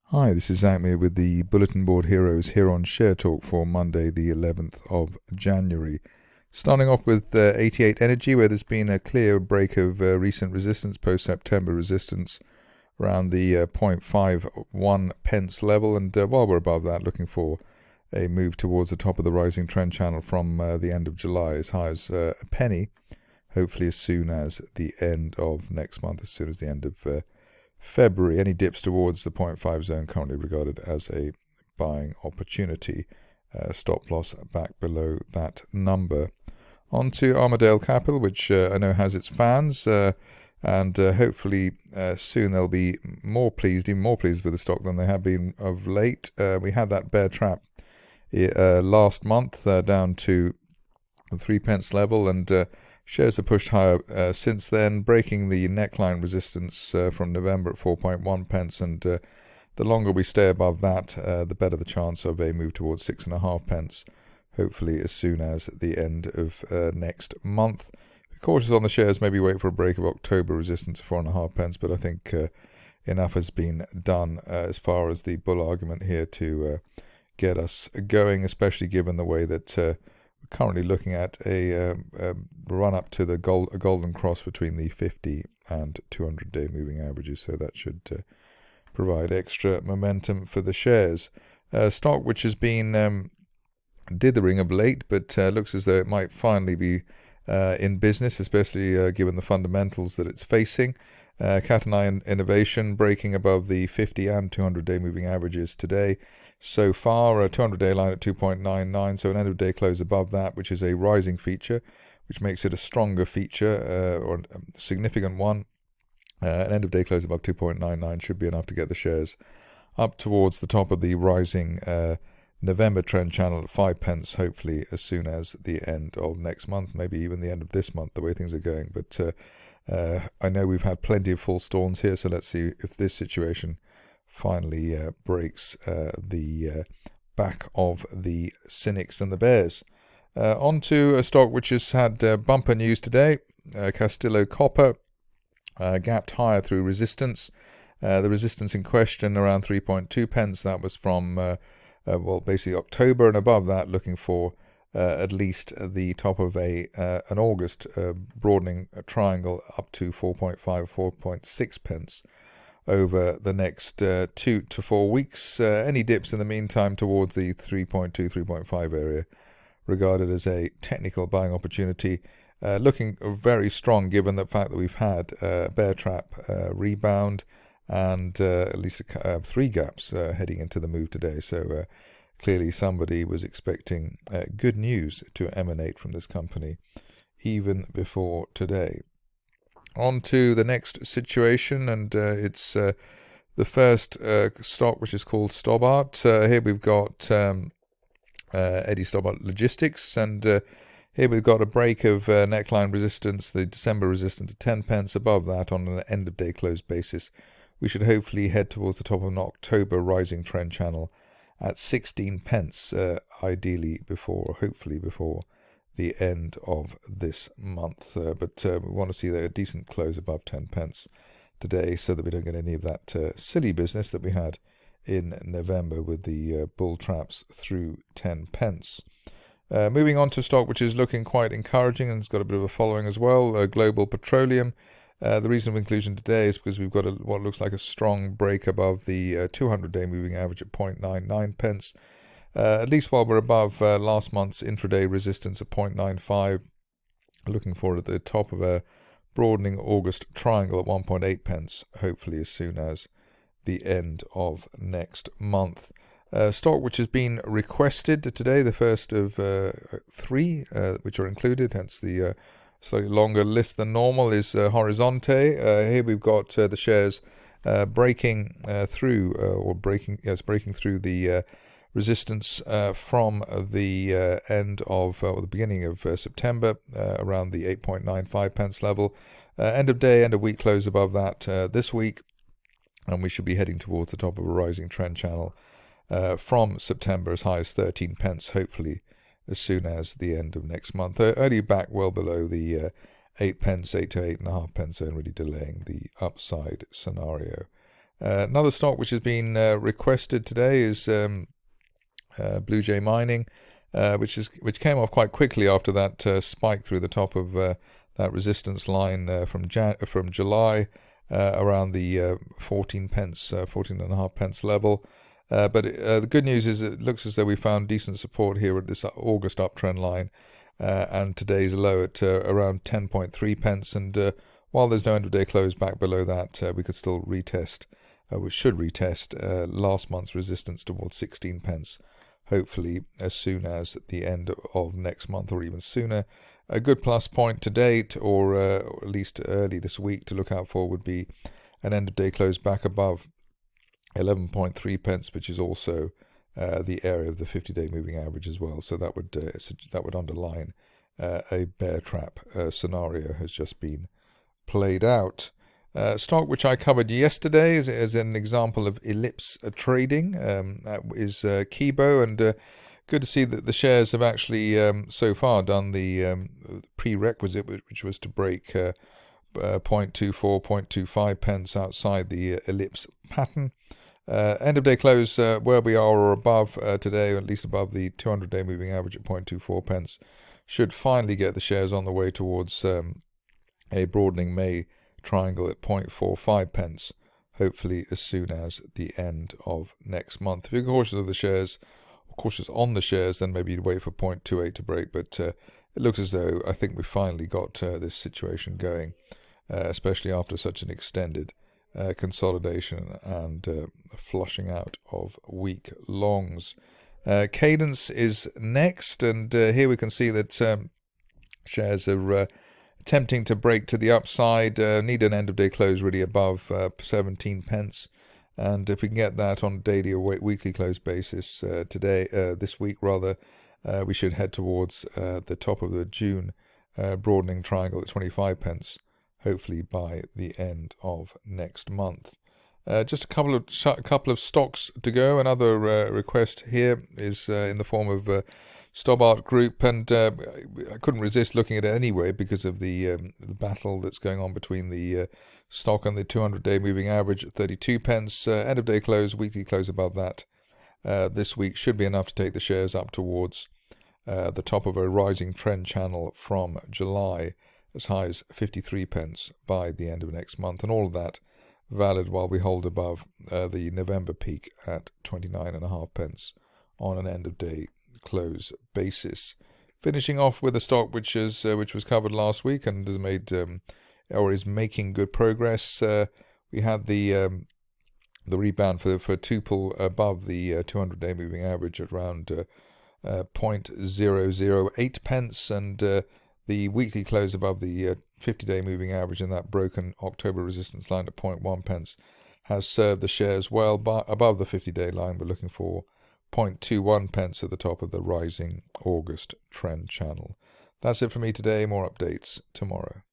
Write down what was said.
Hi, this is Zak Mir with the Bulletin Board Heroes here on Share Talk for Monday the 11th of January. Starting off with 88 Energy, where there's been a clear break of recent resistance, post-September resistance around the 0.51 pence level, and while we're above that, looking for a move towards the top of the rising trend channel from the end of July, as high as a penny, hopefully as soon as the end of next month, as soon as the end of February. Any dips towards the 0.5 zone currently regarded as a buying opportunity. Stop loss back below that number. On to Armadale Capital, which I know has its fans, and hopefully soon they'll be even more pleased with the stock than they have been of late. We had that bear trap last month down to the 3 pence level, and shares have pushed higher since then, breaking the neckline resistance from November at 4.1 pence, and the longer we stay above that, the better the chance of a move towards 6.5 pence, hopefully as soon as the end of next month. Be cautious on the shares, maybe wait for a break of October resistance of 4.5 pence, but I think enough has been done as far as the bull argument here to get us going, especially given the way that currently looking at a run up to the golden cross between the 50 and 200-day moving averages, so that should provide extra momentum for the shares. Stock which has been dithering of late, but looks as though it might finally be in business, especially given the fundamentals that it's facing. Catenae Innovation breaking above the 50 and 200-day moving averages today. So far, a 200-day line at 2.99, so an end-of-day close above that, which is a rising feature, which makes it a stronger feature, or a significant one. An end-of-day close above 2.99 should be enough to get the shares up towards the top of the rising November trend channel at 5 pence, hopefully as soon as the end of next month, maybe even the end of this month, the way things are going. But I know we've had plenty of false dawns here, so let's see if this situation finally breaks the back of the cynics and the bears. On to a stock which has had bumper news today. Castillo Copper gapped higher through resistance. The resistance in question around 3.2 pence. That was from, basically October, and above that looking for at least the top of an August broadening triangle up to 4.5, 4.6 pence. Over the next 2 to 4 weeks. Any dips in the meantime towards the 3.2, 3.5 area regarded as a technical buying opportunity. Looking very strong given the fact that we've had bear trap rebound and at least 3 gaps heading into the move today. So clearly somebody was expecting good news to emanate from this company even before today. On to the next situation, and it's the first stock, which is called Stobart. Here we've got Eddie Stobart Logistics, and here we've got a break of neckline resistance, the December resistance at 10 pence. Above that, on an end-of-day close basis, we should hopefully head towards the top of an October rising trend channel at 16 pence, ideally hopefully before the end of this month, but we want to see a decent close above 10 pence today, so that we don't get any of that silly business that we had in November with the bull traps through 10 pence. Moving on to stock which is looking quite encouraging and it's got a bit of a following as well, Global Petroleum. The reason of inclusion today is because we've got what looks like a strong break above the 200-day moving average at 0.99 pence. At least while we're above last month's intraday resistance of 0.95, looking forward at the top of a broadening August triangle at 1.8 pence, hopefully as soon as the end of next month. Stock which has been requested today, the first of 3 which are included, hence the slightly longer list than normal, is Horizonte. Here we've got the shares breaking through the resistance from the end of or the beginning of September, around the 8.95 pence level. End of day, end of week close above that this week, and we should be heading towards the top of a rising trend channel from September as high as 13 pence, hopefully as soon as the end of next month. Early back well below the 8 pence, 8 to 8.5 pence zone, really delaying the upside scenario. Another stock which has been requested today is Bluejay Mining, which came off quite quickly after that spike through the top of that resistance line from July around the 14 and a half pence level. But the good news is it looks as though we found decent support here at this August uptrend line, and today's low at around 10.3 pence. And while there's no end of day close back below that, we could still retest, we should retest last month's resistance towards 16 pence, hopefully as soon as the end of next month or even sooner. A good plus point to date, or at least early this week to look out for, would be an end of day close back above 11.3 pence, which is also the area of the 50-day moving average as well. So that would underline a bear trap scenario has just been played out. Stock which I covered yesterday as an example of ellipse trading that is Kibo, and good to see that the shares have actually so far done the prerequisite, which was to break 0.24, 0.25 pence outside the ellipse pattern. End of day close where we are or above today, or at least above the 200-day moving average at 0.24 pence, should finally get the shares on the way towards a broadening May triangle at 0.45 pence, hopefully as soon as the end of next month. If you're cautious of the shares, cautious on the shares, then maybe you'd wait for 0.28 to break, but it looks as though I think we finally got this situation going, especially after such an extended consolidation and flushing out of weak longs. Cadence is next, and here we can see that shares are attempting to break to the upside, need an end of day close really above 17 pence, and if we can get that on a daily or weekly close basis this week rather, we should head towards the top of the June broadening triangle at 25 pence, hopefully by the end of next month. Just a couple of stocks to go. Another request here is in the form of Stobart Group, and I couldn't resist looking at it anyway because of the battle that's going on between the stock and the 200-day moving average at 32 pence. End of day close, weekly close above that this week should be enough to take the shares up towards the top of a rising trend channel from July, as high as 53 pence by the end of next month, and all of that valid while we hold above the November peak at 29.5 pence on an end of day close basis. Finishing off with a stock which was covered last week and has made or is making good progress. We had the rebound for Toople above the 200-day moving average at around 0.008 pence, and the weekly close above the 50-day moving average in that broken October resistance line at 0.1 pence has served the shares well. Above the 50-day line, we're looking for 0.21 pence at the top of the rising August trend channel. That's it for me today. More updates tomorrow.